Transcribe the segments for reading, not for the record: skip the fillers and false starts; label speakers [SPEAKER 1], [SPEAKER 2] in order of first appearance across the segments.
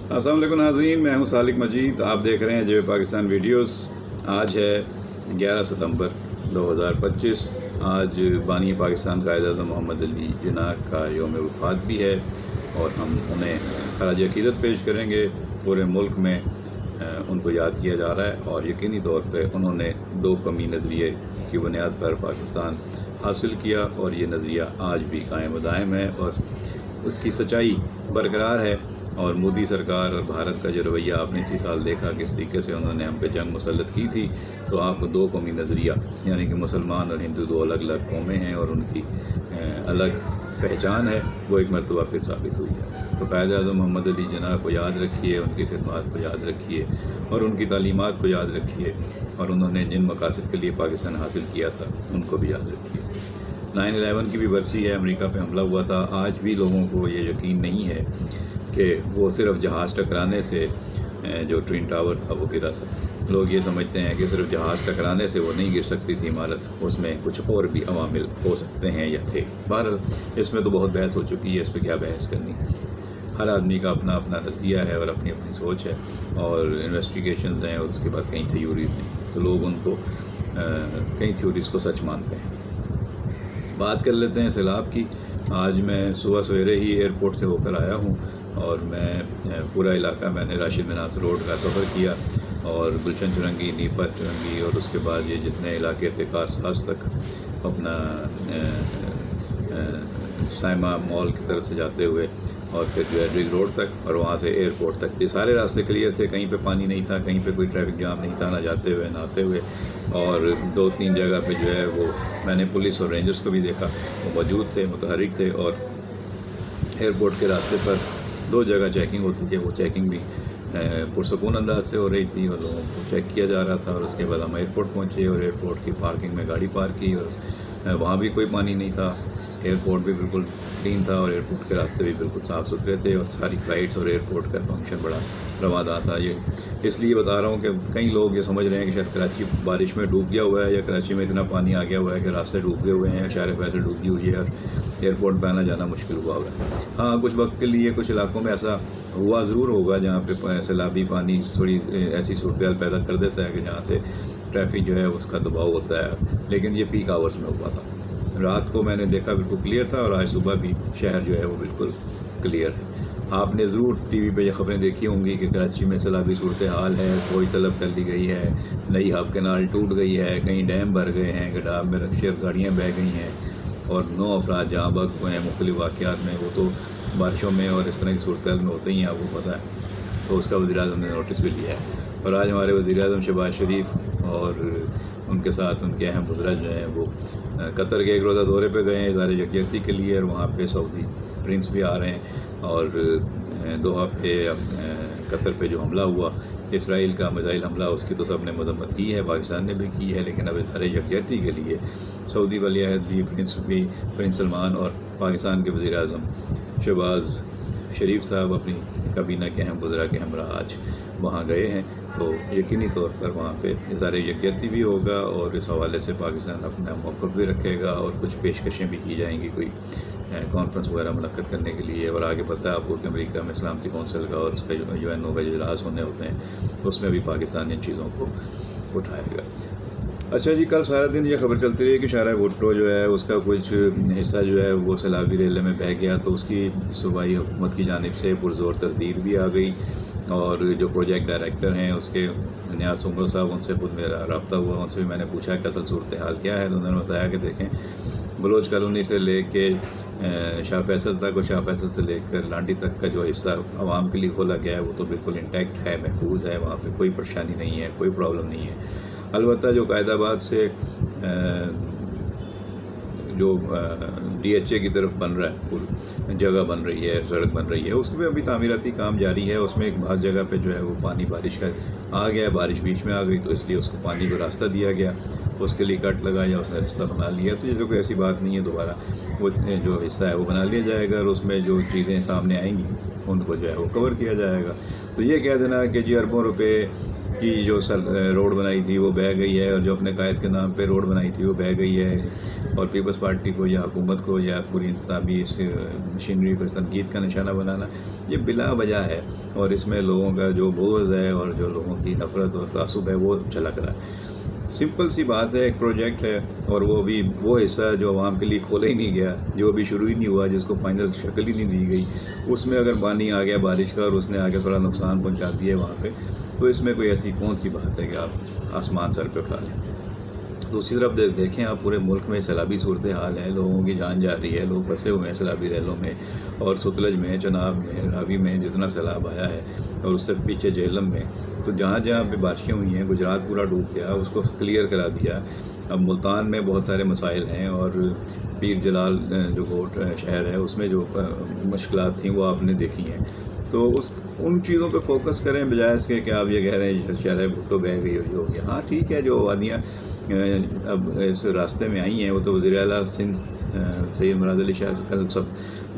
[SPEAKER 1] अस्सलाम वालेकुम नाज़रीन, मैं हूं सालिक मजीद। आप देख रहे हैं जब पाकिस्तान वीडियोस। आज है 11 सितंबर 2025। आज बानी पाकिस्तान कायद-ए-आज़म मोहम्मद अली जिन्ना का यौम वफ़ात भी है और हम उन्हें खराज अक़ीदत पेश करेंगे। पूरे मुल्क में उनको याद किया जा रहा है और यकीनी तौर पर उन्होंने दो कौमी नज़रिए की बुनियाद पर पाकिस्तान हासिल किया और ये नज़रिया आज भी कायम व दायम है और उसकी सच्चाई बरकरार है। और मोदी सरकार और भारत का जो रवैया आपने इसी साल देखा किस तरीके से उन्होंने हम पे जंग मुसल्लत की थी, तो आपको दो कौमी नज़रिया यानी कि मुसलमान और हिंदू दो अलग अलग कौमें हैं और उनकी अलग पहचान है, वो एक मरतबा फिर साबित हुई है। तो कायद-ए-आज़म मोहम्मद अली जिन्ना को याद रखिए, उनकी खिदमत को याद रखिए और उनकी तालीमात को याद रखिए और उन्होंने जिन मकासद के लिए पाकिस्तान हासिल किया था उनको भी याद रखिए। 9/11 की भी बरसी है, अमेरिका पे हमला हुआ था। आज भी लोगों को ये यकीन नहीं है कि वो सिर्फ जहाज़ टकराने से जो ट्विन टावर था वो गिरा था। लोग ये समझते हैं कि सिर्फ जहाज़ टकराने से वो नहीं गिर सकती थी इमारत, उसमें कुछ और भी अवामिल हो सकते हैं या थे। बहरहाल इसमें तो बहुत बहस हो चुकी है, इस पर क्या बहस करनी। हर आदमी का अपना अपना नज़रिया है और अपनी अपनी सोच है और इन्वेस्टिगेशंस हैं और उसके बाद कई थ्योरीज हैं, तो लोग उनको कई थ्योरीज़ को सच मानते हैं। बात कर लेते हैं सैलाब की। आज मैं सुबह सवेरे ही एयरपोर्ट से होकर आया हूँ और मैं पूरा इलाका मैंने राशिद मिनास रोड का सफ़र किया और गुलशन चुरंगी, नीपत चुरंगी और उसके बाद ये जितने इलाके थे कारसाज तक अपना साइमा मॉल की तरफ से जाते हुए और फिर जो है रिंग रोड तक और वहाँ से एयरपोर्ट तक। ये सारे रास्ते क्लियर थे, कहीं पे पानी नहीं था, कहीं पे कोई ट्रैफिक जाम नहीं था, ना जाते हुए ना आते हुए। और 2-3 जगह पे जो है वो मैंने पुलिस और रेंजर्स को भी देखा, वो मौजूद थे, मुतहरिक थे। और एयरपोर्ट के रास्ते पर 2 जगह चेकिंग होती है, वो चेकिंग भी पुरसकून अंदाज से हो रही थी और लोगों को चेक किया जा रहा था। और उसके बाद हम एयरपोर्ट पहुँचे और एयरपोर्ट की पार्किंग में गाड़ी पार्क की और वहाँ भी कोई पानी नहीं था। एयरपोर्ट भी बिल्कुल क्लीन था और एयरपोर्ट के रास्ते भी बिल्कुल साफ़ सुथरे थे और सारी फ़्लाइट्स और एयरपोर्ट का फंक्शन बड़ा रवादार था। ये इसलिए बता रहा हूँ कि कई लोग ये समझ रहे हैं कि शायद कराची बारिश में डूब गया हुआ है या कराची में इतना पानी आ गया हुआ है कि रास्ते डूब गए हुए हैं या शार वैसे डूबी हुई है और एयरपोर्ट पर आना जाना मुश्किल हुआ हुआ है। हाँ, कुछ वक्त के लिए कुछ इलाकों में ऐसा हुआ ज़रूर होगा जहाँ पे सैलाबी पानी थोड़ी ऐसी सूरत पैदा कर देता है कि जहाँ से ट्रैफिक जो है उसका दबाव होता है, लेकिन ये पीक आवर्स में हुआ था। रात को मैंने देखा बिल्कुल क्लियर था और आज सुबह भी शहर जो है वो बिल्कुल क्लियर है। आपने ज़रूर टीवी पे ये ख़बरें देखी होंगी कि कराची में सैलाबी सूरत हाल है, कोई तलब कर ली गई है, नई हब कैनाल टूट गई है, कहीं डैम भर गए हैं, गडाब में रक्शे गाड़ियाँ बह गई हैं और 9 अफराद जहाँ बग हुए हैं मुख्तलिफ वाक़यात में। वो तो बारिशों में और इस तरह की सूरत में होते ही हैं, आपको पता है। तो उसका वज़ीर-ए-आज़म ने नोटिस भी लिया है और आज हमारे वज़ीर-ए-आज़म शहबाज शरीफ और उनके साथ उनके अहम बुज़ुर्ग जो हैं वो कतर के एक रोज़ा दौरे पे गए हैं इज़हार यकजहती के लिए और वहाँ पे सऊदी प्रिंस भी आ रहे हैं। और दोहा पे कतर पे जो हमला हुआ इसराइल का मिसाइल हमला, उसकी तो सब ने मजम्मत की है, पाकिस्तान ने भी की है, लेकिन अब इज़हार यकजहती के लिए सऊदी वलीअहद भी प्रिंस सलमान और पाकिस्तान के वज़ीर-ए-आज़म शहबाज शरीफ साहब अपनी काबीना के अहम बुज़ुर्ग के हमरा आज वहाँ गए हैं। तो यकीनी तौर पर वहाँ पे इज़हार यकजहती भी होगा और इस हवाले से पाकिस्तान अपना मौक़िफ़ भी रखेगा और कुछ पेशकशें भी की जाएंगी कोई कॉन्फ्रेंस वगैरह मुनक़्क़द करने के लिए। और आगे पता है आपको कि अमेरिका में सलामती कौंसिल का और उसका UNO का इजलास होने होते हैं, तो उसमें भी पाकिस्तान इन चीज़ों को उठाएगा। अच्छा जी, कल सारा दिन ये खबर चलती रही कि शाहरा भुट्टो जो है उसका कुछ हिस्सा जो है वो सैलाबी रेले में बह गया, तो उसकी सूबाई हुकूमत की जानिब से पुरज़ोर तरदीद भी आ गई। और जो प्रोजेक्ट डायरेक्टर हैं उसके नियाज़ उमर साहब, उनसे खुद मेरा रब्ता हुआ, उनसे भी मैंने पूछा कि असल सूरत हाल क्या है, तो उन्होंने बताया कि देखें बलोच कॉलोनी से लेके शाह फैसल तक और शाह फैसल से लेकर लांडी तक का जो हिस्सा आवाम के लिए खोला गया है वो तो बिल्कुल इंटैक्ट है, महफूज है, वहाँ पे कोई परेशानी नहीं है, कोई प्रॉब्लम नहीं है। अलबत्ता जो कायदाबाद से जो DHA की तरफ बन रहा है, जगह बन रही है, सड़क बन रही है, उसमें अभी तामीराती काम जारी है। उसमें एक बाज़ जगह पे जो है वो पानी बारिश का आ गया, बारिश बीच में आ गई तो इसलिए उसको पानी को रास्ता दिया गया, उसके लिए कट लगा या उसने रास्ता बना लिया। तो ये जो कोई ऐसी बात नहीं है, दोबारा वो जो हिस्सा है वो बना लिया जाएगा और उसमें जो चीज़ें सामने आएंगी उनको जो है वो कवर किया जाएगा। तो ये कह देना कि जी अरबों रुपये کی جو روڈ بنائی تھی وہ بہہ گئی ہے، اور جو اپنے قائد کے نام پہ روڈ بنائی تھی وہ بہہ گئی ہے، اور پیپلز پارٹی کو یا حکومت کو یا پوری انتظامی اس مشینری کو تنقید کا نشانہ بنانا یہ بلا وجہ ہے، اور اس میں لوگوں کا جو بغض ہے اور جو لوگوں کی نفرت اور تعصب ہے وہ جھلک رہا ہے۔ سمپل سی بات ہے، ایک پروجیکٹ ہے اور وہ بھی وہ حصہ جو عوام کے لیے کھولا ہی نہیں گیا، جو ابھی شروع ہی نہیں ہوا، جس کو فائنل شکل ہی نہیں دی گئی، اس میں اگر پانی آ گیا بارش کا اور اس نے آگے تھوڑا نقصان پہنچا دیا ہے وہاں پہ، تو اس میں کوئی ایسی کون سی بات ہے کہ آپ آسمان سر پہ اٹھا لیں۔ دوسری طرف دیکھیں آپ، پورے ملک میں سیلابی صورتحال ہے، لوگوں کی جان جا رہی ہے، لوگ پھنسے ہوئے ہیں سیلابی ریلوں میں، اور ستلج میں، چناب میں، راوی میں جتنا سیلاب آیا ہے، اور اس سے پیچھے جہلم میں، تو جہاں جہاں پہ بارشیں ہوئی ہیں گجرات پورا ڈوب گیا، اس کو کلیئر کرا دیا۔ اب ملتان میں بہت سارے مسائل ہیں، اور پیر جلال جو گوٹ شہر ہے اس میں جو مشکلات تھیں وہ آپ نے دیکھی ہیں، تو ان چیزوں پہ فوکس کریں بجائے اس کے کہ آپ یہ کہہ رہے ہیں شرح بھٹو بہہ گئی ہو گیا۔ ہاں ٹھیک ہے، جو وادیاں اب اس راستے میں آئی ہیں وہ تو وزیر اعلیٰ سندھ سید مراد علی شاہ کل سب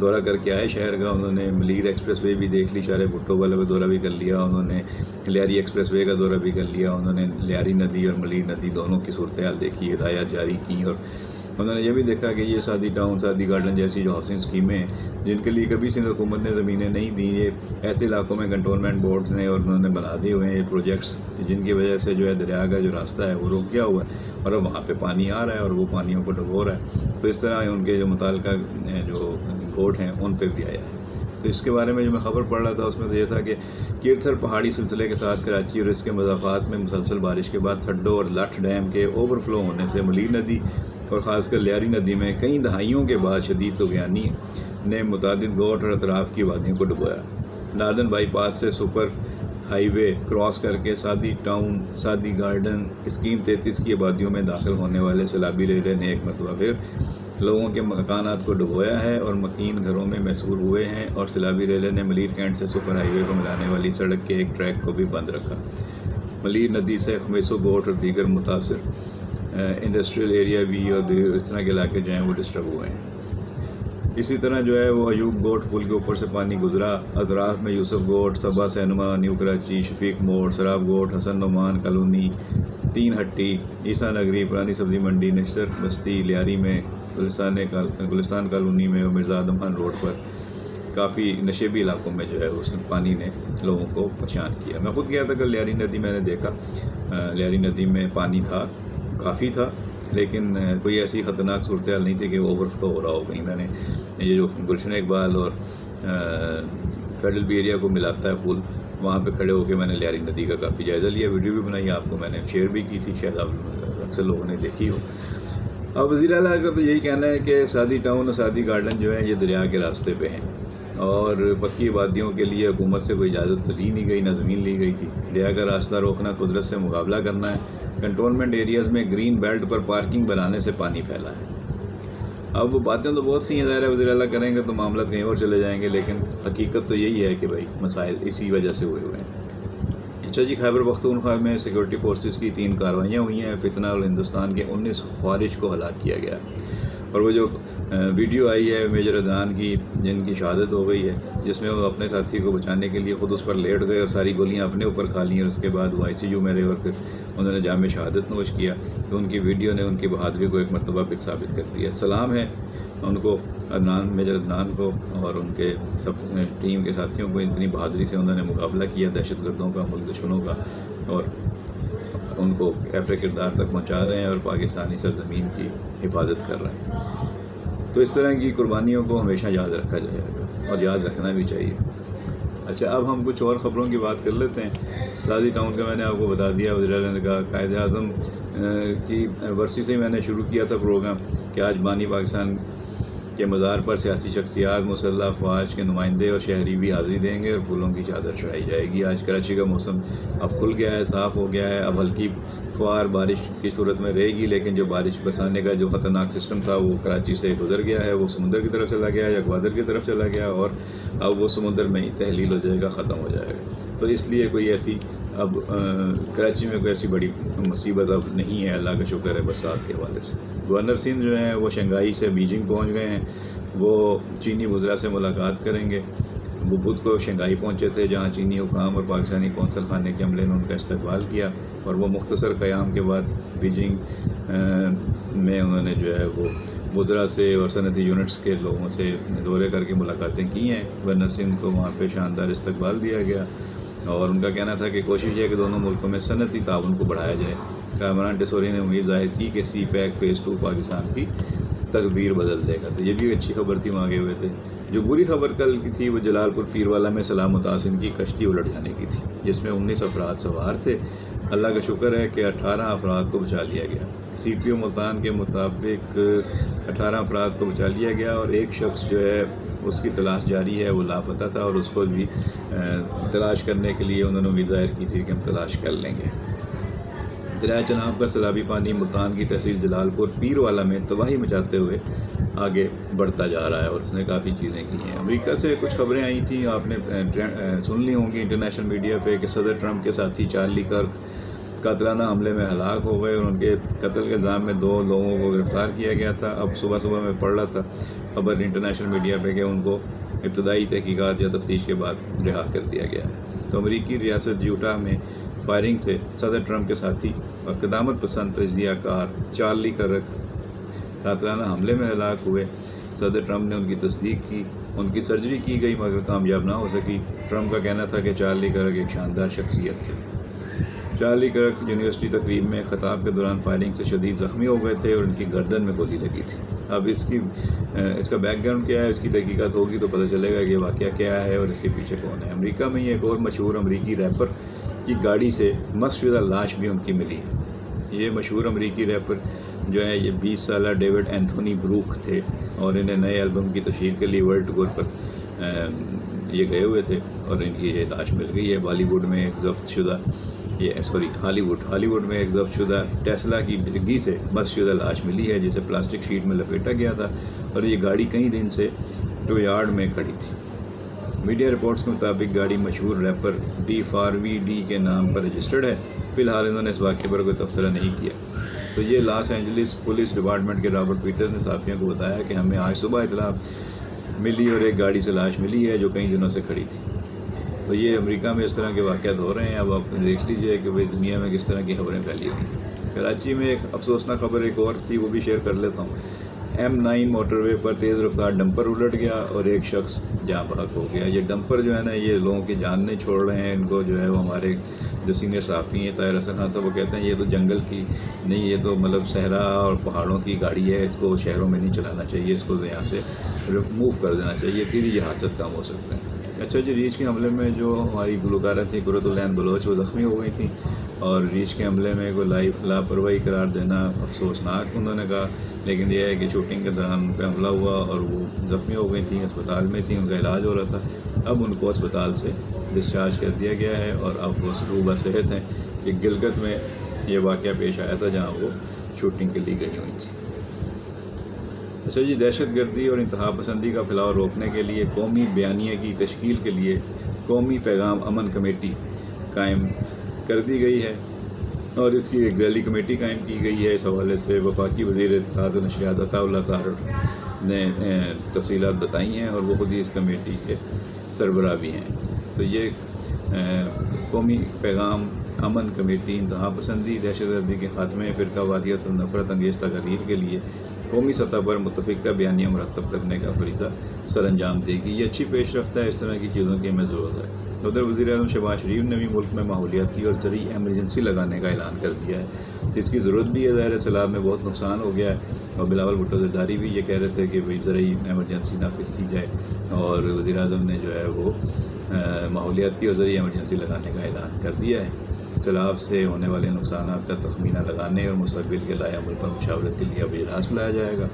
[SPEAKER 1] دورہ کر کے آئے شہر کا، انہوں نے ملیر ایکسپریس وے بھی دیکھ لی، شارع بھٹو والا بھی دورہ بھی کر لیا، انہوں نے لیاری ایکسپریس وے کا دورہ بھی کر لیا، انہوں نے لیاری ندی اور ملیر ندی دونوں کی صورتحال دیکھی، ہدایات جاری کی، اور انہوں نے یہ بھی دیکھا کہ یہ سادی ٹاؤن، سادی گارڈن جیسی جو ہاؤسنگ اسکیمیں ہیں جن کے لیے کبھی سندھ حکومت نے زمینیں نہیں دیں، یہ ایسے علاقوں میں کنٹونمنٹ بورڈز نے اور انہوں نے بنا دیے ہوئے ہیں یہ پروجیکٹس، جن کی وجہ سے جو ہے دریا کا جو راستہ ہے وہ رک گیا ہوا ہے، اور اب وہاں پہ پانی آ رہا ہے اور وہ پانیوں کو ڈبو رہا ہے۔ تو اس طرح ان کے جو متعلقہ جو گوٹ ہیں ان پہ بھی آیا ہے۔ تو اس کے بارے میں جو میں خبر پڑھ رہا تھا اس میں تو یہ تھا کہ کیرتھر پہاڑی سلسلے کے ساتھ کراچی اور اس کے مضافات میں مسلسل بارش کے بعد تھڈو اور لٹھ ڈیم کے اوور فلو ہونے سے ملیر ندی اور خاص کر لیاری ندی میں کئی دہائیوں کے بعد شدید طغیانی نے متعدد گوٹ اور اطراف کی وادیوں کو ڈبویا۔ ناردرن بائی پاس سے سپر ہائی وے کراس کر کے سادی ٹاؤن، سادی گارڈن، اسکیم 33 کی آبادیوں میں داخل ہونے والے سیلابی ریلے نے ایک مرتبہ پھر لوگوں کے مکانات کو ڈبویا ہے اور مکین گھروں میں محصور ہوئے ہیں، اور سیلابی ریلے نے ملیر کینٹ سے سپر ہائی وے کو ملانے والی سڑک کے ایک ٹریک کو بھی بند رکھا۔ ملیر ندی سے خمیسو گوٹ اور دیگر متاثر انڈسٹریل ایریا بھی اور اس طرح کے علاقے جو ہیں وہ ڈسٹرب ہوئے ہیں۔ اسی طرح جو ہے وہ ایوب گوٹ پل کے اوپر سے پانی گزرا، اطراف میں یوسف گوٹ، صبا سینما، نیو کراچی، شفیق موڑ، سراب گوٹ، حسن نعمان کالونی، تین ہٹی، عیسیٰ نگری، پرانی سبزی منڈی، نشتر بستی، لیاری میں، گلستان کالونی میں اور مرزا اعظم خان روڈ پر کافی نشیبی علاقوں میں جو ہے اس پانی نے لوگوں کو پریشان کیا۔ میں خود گیا تھا کل لیاری ندی، میں نے دیکھا لیاری ندی میں پانی تھا، کافی تھا، لیکن کوئی ایسی خطرناک صورتحال نہیں تھی کہ وہ اوور فلو ہو رہا ہو کہیں۔ میں نے یہ جو گلشن اقبال اور فیڈرل بی ایریا کو ملاتا ہے پل، وہاں پہ کھڑے ہو کے میں نے لیاری ندی کا کافی جائزہ لیا، ویڈیو بھی بنائی، آپ کو میں نے شیئر بھی کی تھی، شاید آپ اکثر لوگوں نے دیکھی ہو۔ اب وزیر اعلیٰ کا تو یہی کہنا ہے کہ سادی ٹاؤن اور سادی گارڈن جو ہیں یہ دریا کے راستے پہ ہیں، اور پکی وادیوں کے لیے حکومت سے کوئی اجازت تو لی نہیں گئی، نہ زمین لی گئی تھی۔ دریا کا راستہ روکنا قدرت سے مقابلہ کرنا ہے۔ کنٹونمنٹ ایریاز میں گرین بیلٹ پر پارکنگ بنانے سے پانی پھیلا ہے۔ اب وہ باتیں تو بہت سی ہیں، ظاہر ہے وزیر اعلیٰ کریں گے تو معاملات کہیں اور چلے جائیں گے، لیکن حقیقت تو یہی ہے کہ بھائی مسائل اسی وجہ سے ہوئے ہیں۔ اچھا جی، خیبر پختونخوا میں سیکورٹی فورسز کی 3 کارروائیاں ہوئی ہیں، فتنہ اور ہندوستان کے 19 خوارج کو ہلاک کیا گیا، اور وہ جو ویڈیو آئی ہے میجر عدنان کی جن کی شہادت ہو گئی ہے، جس میں وہ اپنے ساتھی کو بچانے کے لیے خود اس پر لیٹ گئے اور ساری گولیاں اپنے اوپر کھا لیں، اور اس کے بعد وہ ICU میں رہے اور پھر انہوں نے جام شہادت نوش کیا، تو ان کی ویڈیو نے ان کی بہادری کو ایک مرتبہ پھر ثابت کر دیا۔ سلام ہے ان کو، میجر عدنان کو اور ان کے سب ٹیم کے ساتھیوں کو، اتنی بہادری سے انہوں نے مقابلہ کیا دہشت گردوں کا، ملک دشمنوں کا، اور ان کو کیفر کردار تک پہنچا رہے ہیں اور پاکستانی سرزمین کی حفاظت کر رہے ہیں۔ تو اس طرح کی قربانیوں کو ہمیشہ یاد رکھا جائے گا اور یاد رکھنا بھی چاہیے۔ اچھا، اب ہم کچھ اور خبروں کی بات کر لیتے ہیں۔ سادی ٹاؤن کا میں نے آپ کو بتا دیا، وزیر اعلیٰ نے کہا، قائد اعظم کی برسی سے ہی میں نے شروع کیا تھا پروگرام کہ آج بانی پاکستان کے مزار پر سیاسی شخصیات، مسلح افواج کے نمائندے اور شہری بھی حاضری دیں گے اور پھولوں کی چادر چڑھائی جائے گی۔ آج کراچی کا موسم اب کھل گیا ہے، صاف ہو گیا ہے، اب ہلکی فوار بارش کی صورت میں رہے گی، لیکن جو بارش برسانے کا جو خطرناک سسٹم تھا وہ کراچی سے گزر گیا ہے، وہ سمندر کی طرف چلا گیا یا گوادر کی طرف چلا گیا، اور اب وہ سمندر میں ہی تحلیل ہو جائے گا، ختم ہو جائے گا۔ تو اس لیے کوئی ایسی اب کراچی میں کوئی ایسی بڑی مصیبت اب نہیں ہے، اللہ کا شکر ہے برسات کے حوالے سے۔ گورنر سندھ جو ہیں وہ شنگھائی سے بیجنگ پہنچ گئے ہیں، وہ چینی وزراء سے ملاقات کریں گے۔ वो बुध को शंघाई पहुँचे थे, जहाँ चीनी हुकाम और पाकिस्तानी कौंसल खाने के अमले ने उनका इस्तकबाल किया, और वो मुख्तसर क़याम के बाद बीजिंग में उन्होंने जो है वो वज़रा से और सनती यूनिट्स के लोगों से दौरे करके मुलाकातें की हैं। गवर्नर सिंह को वहाँ पे शानदार इस्तकबाल दिया गया, और उनका कहना था कि कोशिश है कि दोनों मुल्कों में सनती ताउन को बढ़ाया जाए। कामरान टेसोरी ने उम्मीद ज़ाहिर की कि सी पैक फ़ेज़ 2 पाकिस्तान की तकदीर बदल देगा। तो ये भी अच्छी खबर थी, मांगे हुए थे। जो बुरी खबर कल की थी वो जलालपुर पीरवाला में सलाम मुतासिन की कश्ती उलट जाने की थी, जिसमें 19 अफराद सवार थे। अल्लाह का शुक्र है कि 18 अफराद को बचा लिया गया। CPO मुल्तान के मुताबिक 18 अफराद को बचा लिया गया, और एक शख्स जो है उसकी तलाश जारी है, वो लापता था, और उसको भी तलाश करने के लिए उन्होंने उम्मीद ज़ाहिर की थी कि हम तलाश कर लेंगे। दरिया चनाब का सैलाबी पानी मुल्तान की तहसील जलालपुर पीरवाला में तबाही मचाते हुए आगे बढ़ता जा रहा है, और उसने काफ़ी चीज़ें की हैं। अमेरिका से कुछ खबरें आई थी, आपने सुन ली होंगी इंटरनेशनल मीडिया पे, कि सदर ट्रंप के साथी चार्ली कर्क कातलाना हमले में हलाक हो गए, और उनके कत्ल के इल्ज़ाम में 2 लोगों को गिरफ़्तार किया गया था। अब सुबह मैं पढ़ रहा था खबर इंटरनेशनल मीडिया पे कि उनको इब्तदाई तहकीकात या तफ्तीश के बाद रिहा कर दिया गया है। तो अमरीकी रियासत यूटा में फायरिंग से सदर ट्रंप के साथी और क़दामत पसंद तजज़ियाकार चार्ली कर्क कातलाना हमले में हलाक हुए। सदर ट्रंप ने उनकी तस्दीक की, उनकी सर्जरी की गई मगर कामयाब ना हो सकी। ट्रंप का कहना था कि चार्ली कर्क एक शानदार शख्सियत थे। चार्ली कर्क यूनिवर्सिटी तकरीब में ख़ताब के दौरान फायरिंग से शदीद ज़ख्मी हो गए थे, और उनकी गर्दन में गोली लगी थी। अब इसका बैकग्राउंड क्या है, इसकी तहकीकात होगी तो पता चलेगा कि वाक़या क्या है और इसके पीछे कौन है। अमेरिका में एक और मशहूर अमरीकी रैपर की गाड़ी से मस्शुदा लाश भी उनकी मिली है। ये मशहूर अमरीकी रैपर जो है ये 20 साला डेविड एंथोनी ब्रूक थे, और इन्हें नए एल्बम की तशहीर के लिए वर्ल्ड टूर पर ये गए हुए थे, और इनकी ये लाश मिल गई है। बॉलीवुड में एक जब्त शुदा हॉलीवुड में एक जब्त शुदा टेस्ला की डिग्गी से मस्शुदा लाश मिली है, जिसे प्लास्टिक शीट में लपेटा गया था, और ये गाड़ी कई दिन से टोयार्ड में खड़ी थी। मीडिया रिपोर्ट्स के मुताबिक गाड़ी मशहूर रैपर D4VD के नाम पर रजिस्टर्ड है। फ़िलहाल इन्होंने इस वाक़े पर कोई तबसरा नहीं किया। तो ये लॉस एंजलिस पुलिस डिपार्टमेंट के रॉबर्ट पीटर्स ने साथियों को बताया कि हमें आज सुबह इतला मिली और एक गाड़ी से लाश मिली है जो कई दिनों से खड़ी थी। तो ये अमेरिका में इस तरह के वाक़यात हो रहे हैं। अब आप देख लीजिए कि भाई दुनिया में किस तरह की खबरें फैली हुई। कराची में एक अफसोसनाक खबर एक और थी, वो भी शेयर कर लेता हूँ। M9 मोटरवे पर तेज़ रफ्तार डंपर उलट गया और एक शख्स जाँ बहक हो गया। ये डंपर जो है ना, ये लोगों की जान नहीं छोड़ रहे हैं। इनको जो है वो हमारे जो सीनियर सहाफ़ी हैं ताहिर हसन खान साहब, वो कहते हैं ये तो जंगल की नहीं, ये तो मतलब सहरा और पहाड़ों की गाड़ी है, इसको शहरों में नहीं चलाना चाहिए, इसको यहाँ से मूव कर देना चाहिए, फिर ये हादसे कम हो सकते हैं। अच्छा जी, रीछ के हमले में जो हमारी गुलकारा थी कुरतुलैन बलोच, वो ज़ख्मी हो गई थी, और रीछ के हमले में को लापरवाही करार देना अफसोसनाक उन्होंने कहा। लेकिन यह है कि शूटिंग के दौरान उन पर हमला हुआ और वो ज़ख्मी हो गई थी, अस्पताल में थी, उनका इलाज हो रहा था। अब उनको अस्पताल से डिस्चार्ज कर दिया गया है और अब वो सरूबा सेहत हैं। कि गिलगित में ये वाक़या पेश आया था जहाँ वो शूटिंग के लिए गई हुई थी। अच्छा जी, दहशत गर्दी और इंतहा पसंदी का फैलाव रोकने के लिए कौमी बयानिए की तश्कील के लिए कौमी पैगाम अमन कमेटी कायम कर दी गई है, और इसकी एक ज़ैली कमेटी कायम की गई है। इस हवाले से वफाकी वज़ीर इत्तेहाद व नशरियात अताउल्लाह ताहिर ने तफसीलात बताई हैं, और वो खुद ही इस कमेटी के सरबराह भी हैं। तो ये कौमी पैगाम अमन कमेटी इंतहा पसंदी, दहशत गर्दी के ख़ात्मे, फ़िरका वादियत और नफ़रत अंगेज़ तकरीर के लिए कौमी सतह पर मुतफ़िक़ा बयानिया मुरतब करने का फरीज़ा सर अंजाम देगी। ये अच्छी पेशरफ्त है, इस तरह की चीज़ों की हमें ज़रूरत है। उधर वज़ीर-ए-आज़म शहबाज शरीफ ने भी मुल्क में माहौलियाती और ज़रूरी एमरजेंसी लगाने का ऐलान कर दिया है। इसकी ज़रूरत भी है, ज़ाहिर सैलाब में बहुत नुकसान हो गया है, और बिलावल भुट्टो ज़रदारी भी ये कह रहे थे कि भाई ज़रूरी एमरजेंसी नाफिज़ की जाए, और वज़ीर-ए-आज़म ने जो है वो माहौलियाती और ज़रूरी एमरजेंसी लगाने का ऐलान कर दिया है। सैलाब से होने वाले नुकसानात का तखमीना लगाने और मुस्तक़बिल के लाए अमल पर मुशावरत के लिए अब इजलास बुलाया जाएगा।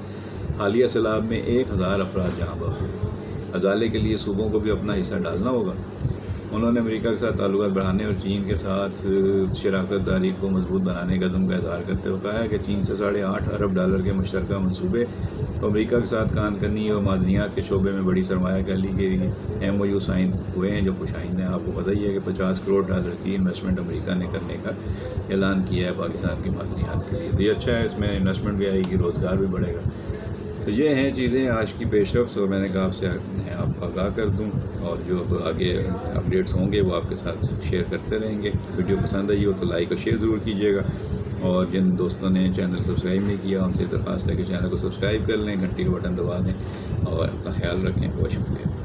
[SPEAKER 1] हालिया सैलाब में 1000 अफराद जहाँ बह हुए। अजाले के लिए सूबों को भी अपना हिस्सा डालना होगा। उन्होंने अमेरिका के साथ ताल्लुकात बढ़ाने और चीन के साथ शराकत दारी को मजबूत बनाने का अज़्म का इज़हार करते हुए कहा है कि चीन से $8.5 अरब के मुश्तरका मनसूबे तो अमेरिका के साथ कानकनी और मादनियात के शोबे में बड़ी सरमायाकारी के लिए MOU साइन हुए हैं, जो खुशाइंद हैं। आपको पता ही है कि $50 करोड़ की इन्वेस्टमेंट अमेरिका ने करने का ऐलान किया है पाकिस्तान की मादनियात के लिए। तो ये अच्छा है, इसमें इन्वेस्टमेंट भी आएगी, रोज़गार भी बढ़ेगा। تو یہ ہیں چیزیں آج کی پیش رفت، اور میں نے کہا آپ سے آپ کو آگاہ کر دوں، اور جو اب آگے اپڈیٹس ہوں گے وہ آپ کے ساتھ شیئر کرتے رہیں گے۔ ویڈیو پسند آئی ہو تو لائک اور شیئر ضرور کیجیے گا، اور جن دوستوں نے چینل سبسکرائب نہیں کیا ان سے درخواست ہے کہ چینل کو سبسکرائب کر لیں، گھنٹی کا بٹن دبا دیں، اور اپنا خیال رکھیں۔ بہت شکریہ۔